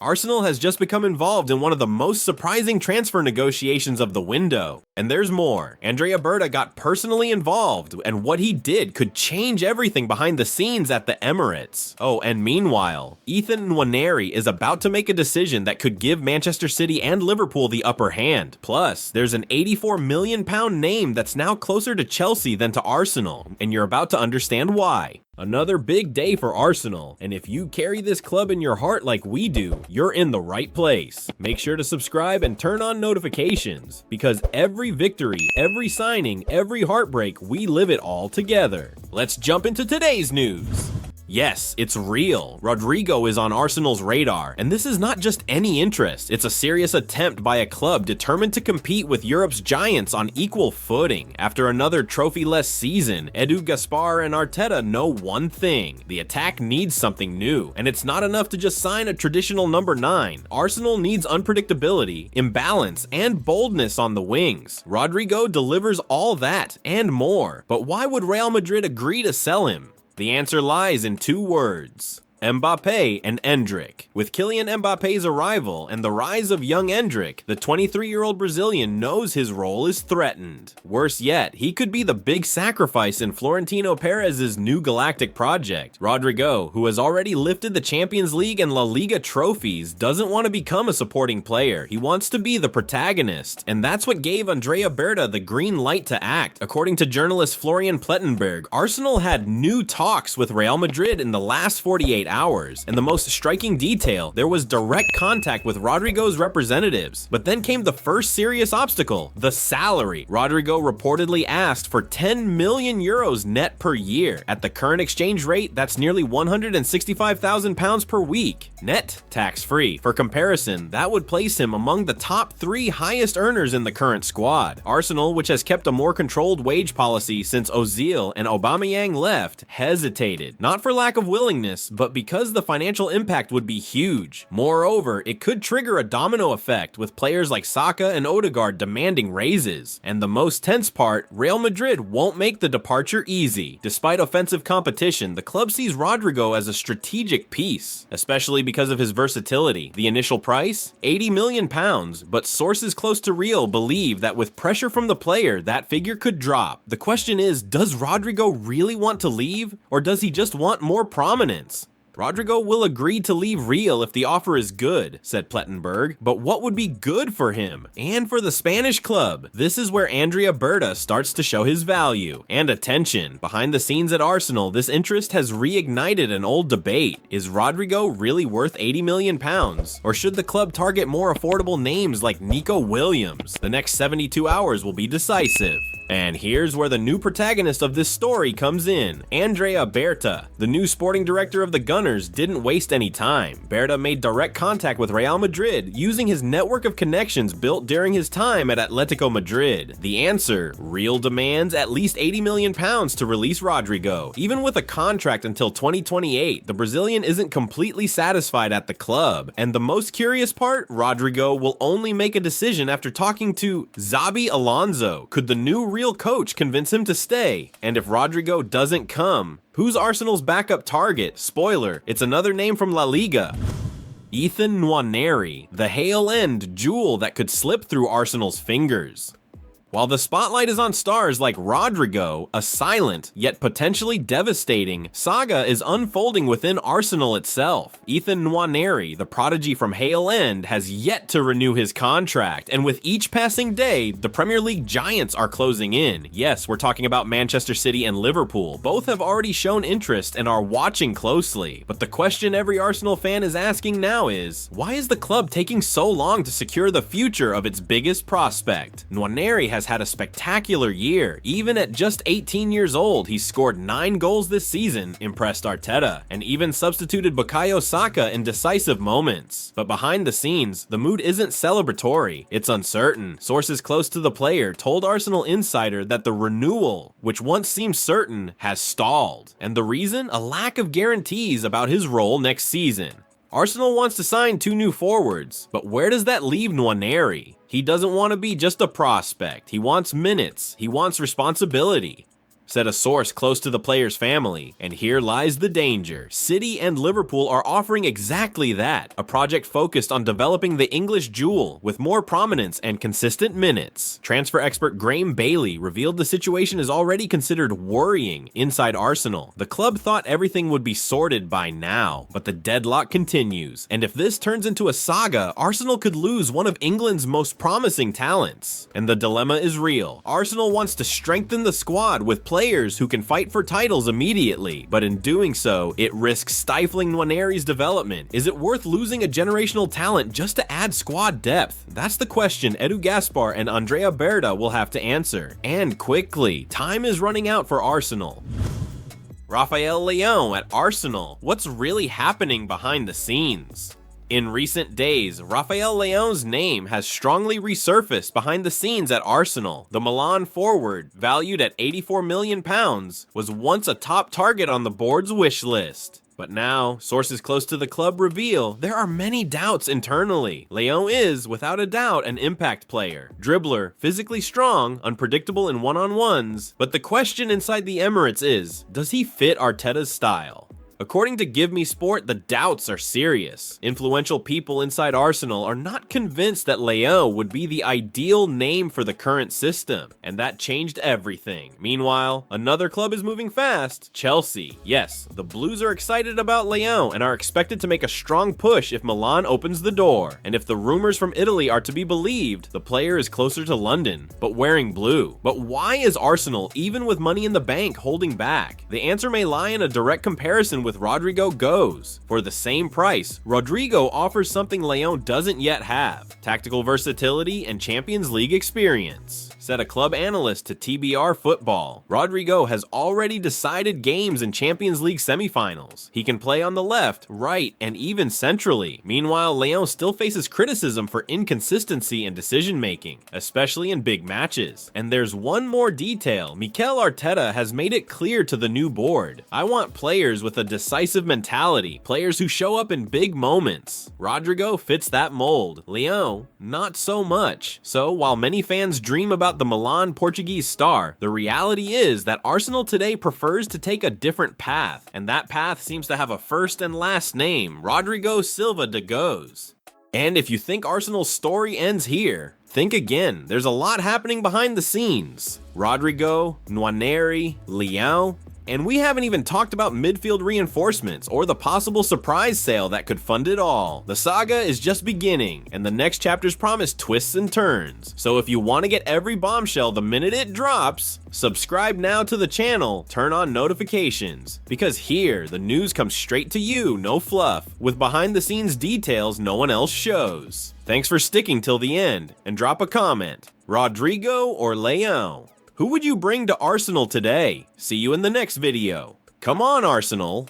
Arsenal has just become involved in one of the most surprising transfer negotiations of the window. And there's more. Andrea Berta got personally involved, and what he did could change everything behind the scenes at the Emirates. Oh, and meanwhile, Ethan Nwaneri is about to make a decision that could give Manchester City and Liverpool the upper hand. Plus, there's an £84 million name that's now closer to Chelsea than to Arsenal, and you're about to understand why. Another big day for Arsenal, and if you carry this club in your heart like we do, you're in the right place. Make sure to subscribe and turn on notifications, because every victory, every signing, every heartbreak, we live it all together. Let's jump into today's news. Yes, it's real. Rodrygo is on Arsenal's radar, and this is not just any interest. It's a serious attempt by a club determined to compete with Europe's giants on equal footing. After another trophy-less season, Edu Gaspar and Arteta know one thing. The attack needs something new, and it's not enough to just sign a traditional number 9. Arsenal needs unpredictability, imbalance, and boldness on the wings. Rodrygo delivers all that and more. But why would Real Madrid agree to sell him? The answer lies in 2 words: Mbappe and Endrick. With Kylian Mbappe's arrival and the rise of young Endrick, the 23-year-old Brazilian knows his role is threatened. Worse yet, he could be the big sacrifice in Florentino Perez's new galactic project. Rodrygo, who has already lifted the Champions League and La Liga trophies, doesn't want to become a supporting player. He wants to be the protagonist, and that's what gave Andrea Berta the green light to act. According to journalist Florian Plettenberg, Arsenal had new talks with Real Madrid in the last 48 hours, and the most striking detail, there was direct contact with Rodrygo's representatives. But then came the first serious obstacle: the salary. Rodrygo reportedly asked for 10 million euros net per year. At the current exchange rate, that's nearly £165,000 per week, net tax-free. For comparison, that would place him among the top 3 highest earners in the current squad. Arsenal, which has kept a more controlled wage policy since Ozil and Aubameyang left, hesitated. Not for lack of willingness, but because the financial impact would be huge. Moreover, it could trigger a domino effect, with players like Saka and Odegaard demanding raises. And the most tense part, Real Madrid won't make the departure easy. Despite offensive competition, the club sees Rodrygo as a strategic piece, especially because of his versatility. The initial price? £80 million, but sources close to Real believe that with pressure from the player, that figure could drop. The question is, does Rodrygo really want to leave, or does he just want more prominence? Rodrygo will agree to leave Real if the offer is good, said Plettenberg, but what would be good for him and for the Spanish club? This is where Andrea Berta starts to show his value. And attention, behind the scenes at Arsenal, this interest has reignited an old debate. Is Rodrygo really worth £80 million? Or should the club target more affordable names like Nico Williams? The next 72 hours will be decisive. And here's where the new protagonist of this story comes in. Andrea Berta, the new sporting director of the Gunners, didn't waste any time. Berta made direct contact with Real Madrid, using his network of connections built during his time at Atletico Madrid. The answer: Real demands at least £80 million to release Rodrygo. Even with a contract until 2028, the Brazilian isn't completely satisfied at the club. And the most curious part, Rodrygo will only make a decision after talking to Xabi Alonso. Could the new Real coach convince him to stay? And if Rodrygo doesn't come, who's Arsenal's backup target? Spoiler, it's another name from La Liga: Ethan Nwaneri, the Hale-end jewel that could slip through Arsenal's fingers. While the spotlight is on stars like Rodrygo, a silent, yet potentially devastating, saga is unfolding within Arsenal itself. Ethan Nwaneri, the prodigy from Hale End, has yet to renew his contract, and with each passing day, the Premier League giants are closing in. Yes, we're talking about Manchester City and Liverpool. Both have already shown interest and are watching closely. But the question every Arsenal fan is asking now is, why is the club taking so long to secure the future of its biggest prospect? Nwaneri has had a spectacular year. Even at just 18 years old, he scored 9 goals this season, impressed Arteta, and even substituted Bukayo Saka in decisive moments. But behind the scenes, the mood isn't celebratory, it's uncertain. Sources close to the player told Arsenal Insider that the renewal, which once seemed certain, has stalled. And the reason? A lack of guarantees about his role next season. Arsenal wants to sign 2 new forwards, but where does that leave Nwaneri? He doesn't want to be just a prospect. He wants minutes. He wants responsibility. said a source close to the player's family. And here lies the danger. City and Liverpool are offering exactly that, a project focused on developing the English jewel with more prominence and consistent minutes. Transfer expert Graham Bailey revealed the situation is already considered worrying inside Arsenal. The club thought everything would be sorted by now, but the deadlock continues. And if this turns into a saga, Arsenal could lose one of England's most promising talents. And the dilemma is real. Arsenal wants to strengthen the squad with players who can fight for titles immediately, but in doing so, it risks stifling Nwaneri's development. Is it worth losing a generational talent just to add squad depth? That's the question Edu Gaspar and Andrea Berta will have to answer. And quickly, time is running out for Arsenal. Rafael Leão at Arsenal. What's really happening behind the scenes? In recent days, Rafael Leão's name has strongly resurfaced behind the scenes at Arsenal. The Milan forward, valued at £84 million, was once a top target on the board's wish list. But now, sources close to the club reveal there are many doubts internally. Leão is, without a doubt, an impact player. Dribbler, physically strong, unpredictable in one-on-ones. But the question inside the Emirates is, does he fit Arteta's style? According to Give Me Sport, the doubts are serious. Influential people inside Arsenal are not convinced that Leão would be the ideal name for the current system, and that changed everything. Meanwhile, another club is moving fast, Chelsea. Yes, the Blues are excited about Leão and are expected to make a strong push if Milan opens the door. And if the rumors from Italy are to be believed, the player is closer to London, but wearing blue. But why is Arsenal, even with money in the bank, holding back? The answer may lie in a direct comparison with Rodrygo Goes. For the same price, Rodrygo offers something Leão doesn't yet have: tactical versatility and Champions League experience, said a club analyst to TBR Football. Rodrygo has already decided games in Champions League semifinals. He can play on the left, right, and even centrally. Meanwhile, Leão still faces criticism for inconsistency in decision-making, especially in big matches. And there's one more detail. Mikel Arteta has made it clear to the new board: I want players with a decisive mentality, players who show up in big moments. Rodrygo fits that mold. Leão, not so much. So while many fans dream about the Milan Portuguese star, the reality is that Arsenal today prefers to take a different path, and that path seems to have a first and last name: Rodrygo Silva de Goes. And if you think Arsenal's story ends here, think again. There's a lot happening behind the scenes. Rodrygo, Nwaneri, Leão, and we haven't even talked about midfield reinforcements or the possible surprise sale that could fund it all. The saga is just beginning, and the next chapters promise twists and turns. So if you want to get every bombshell the minute it drops, subscribe now to the channel, turn on notifications, because here the news comes straight to you, no fluff, with behind the scenes details no one else shows. Thanks for sticking till the end, and drop a comment. Rodrygo or Leão? Who would you bring to Arsenal today? See you in the next video. Come on, Arsenal!